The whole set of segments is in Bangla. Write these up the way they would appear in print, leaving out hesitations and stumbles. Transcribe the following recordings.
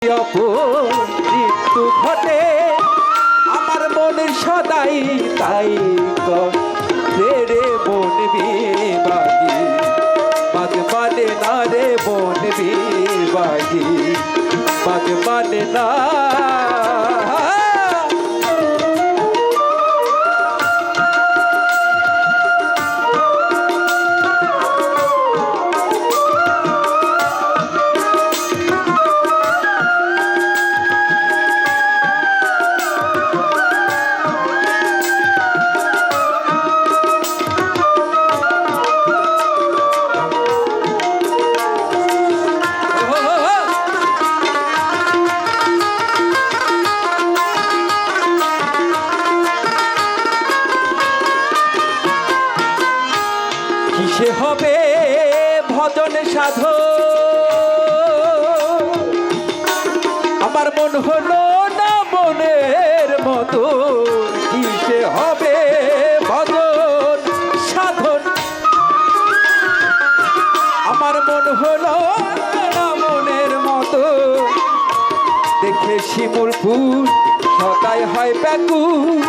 মৃত্যু ঘটে আমার মনের সদাই তাই রে মন বিবাগী বাগ মানে না রে মন বিবাগী বাগ মানে না কিসে হবে ভজন সাধো আমার মন হলো না মনের মতো কিসে হবে ভজন সাধন আমার মন হলো না মনের মতো দেখে শিমুল ফুল সদাই হয় ব্যাকুল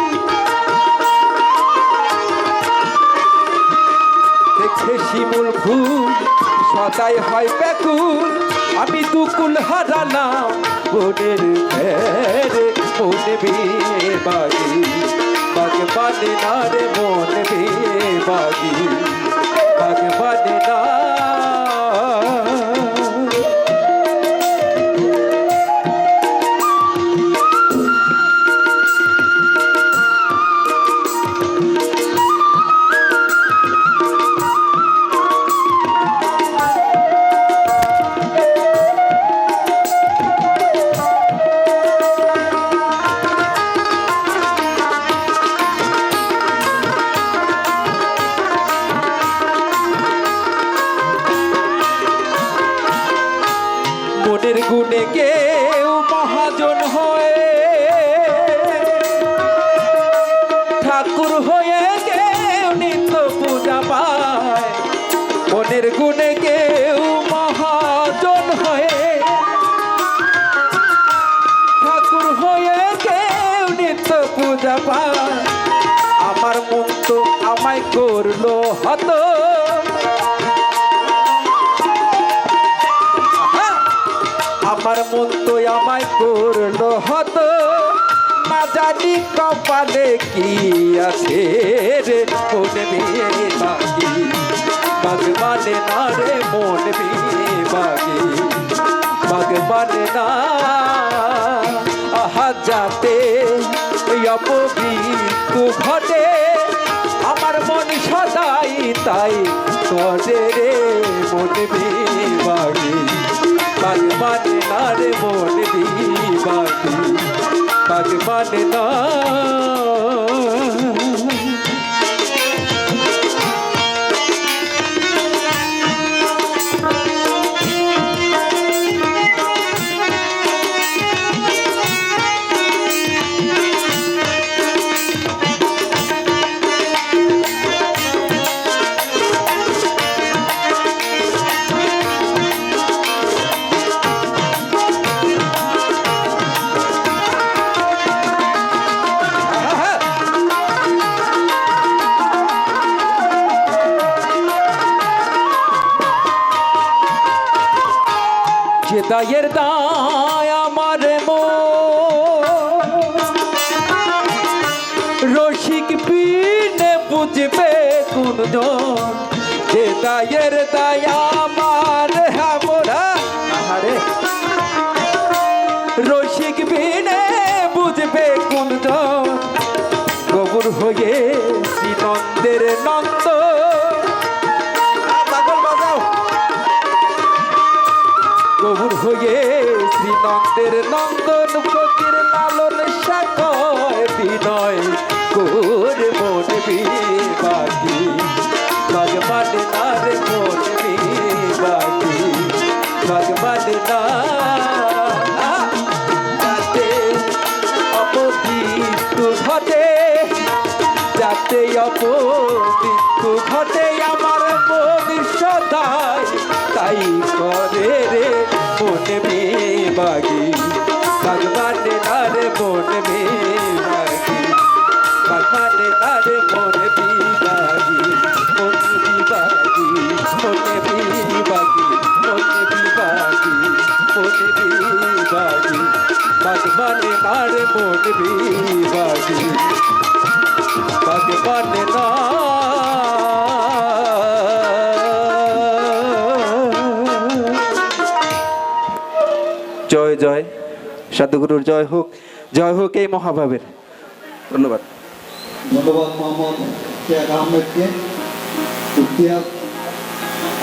শিমুল ফুল সদাই হয় ব্যাকুল আমি দুকুল হারালাম মনের ফেরে মন বিবাগী বাগ মানে না রে মন বিবাগী বাগ মানে না মনের গুণে কেউ মহাজন হয়ে ঠাকুর হয়ে কেউ নিত্য পূজা পায় মনের গুণে কেউ মহাজন হয়ে ঠাকুর হয়ে কেউ নিত্য পূজা পায় আমার মন তো আমায় করলো হত আমার মন তো আমায় করলো হতো না জানি কপালে কি আছে রে মন বিবাগী বাগ মানে না রে মন বিবাগী বাগ মানে না আহা যাতে অপমৃত্যু ঘটে আমার মন সদাই তাই করে রে মন বিবাগী বাগ মানে না রে মন বিবাগী বাগ মানে না যে দায়ের দায় আমার রসিক বিনে বুঝবে কোনজন যে দায়ের দায় আমার আমরা আরে রসিক বিনে বুঝবে কোনজন গবুর হয়ে শ্রীনন্দের নন্দ গবুর হয়ে শ্রীনন্দের নন্দন ফকির লালন সাকয় বিনয় করে মন বিবাগী বাগ মানে না রে মন বিবাগী বাগ মানে না যাতে অপমৃত্যু ঘটে যাতে অপমৃত্যু ঘটে আমার মন সদাই তাই করে রে মন বিবাগী ভগবানে নারে মন বিভাগী ভগবানে নারে মন বিভাগী মন বিভাগী মন বিভাগী মন বিভাগী মন বিভাগী ভগবানে নারে মন বিভাগী ভগবানে না জয় জয় সাধুগুরুর জয় হোক এই মহাভাবের। ধন্যবাদ। ধন্যবাদ মোহাম্মদ শেখ আহমেদকে। ইফতিয়াক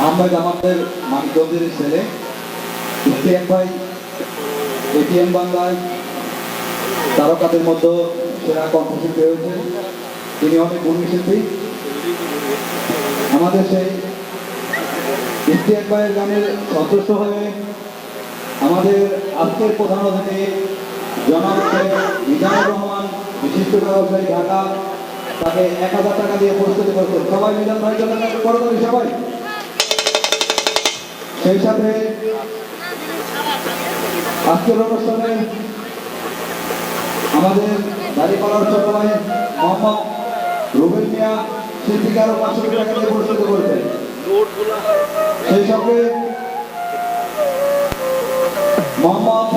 আহমেদ আমাদের মানিকগঞ্জের ছেলে। ইফতিয়াক ভাই এটিএম বাংলায় তারকাদের মধ্যে সেরা কণ্ঠশিল্পী হয়েছে। তিনি অনেক গুণশিল্পী। আমাদের সেই ইফতিয়াক ভাইয়ের গানের সন্তুষ্ট হয়ে আমাদের আজকের প্রধান অতিথি জনাব মিজানুর রহমান বিশিষ্ট ব্যবসায়ী ঢাকা, তাকে 1000 টাকা দিয়ে পুরস্কৃত করছেন। সবাই মিজান ভাই জন্য বড় করি সবাই। সেই সাথে আজকের অনুষ্ঠানে আমাদের দাঁড়িপাড়ার ছোট ভাই মোহাম্মদ রুবেল মিয়া শিল্পীকে 500 টাকা দিয়ে পুরস্কৃত করছেন। সেই সঙ্গে মোহাম্মদ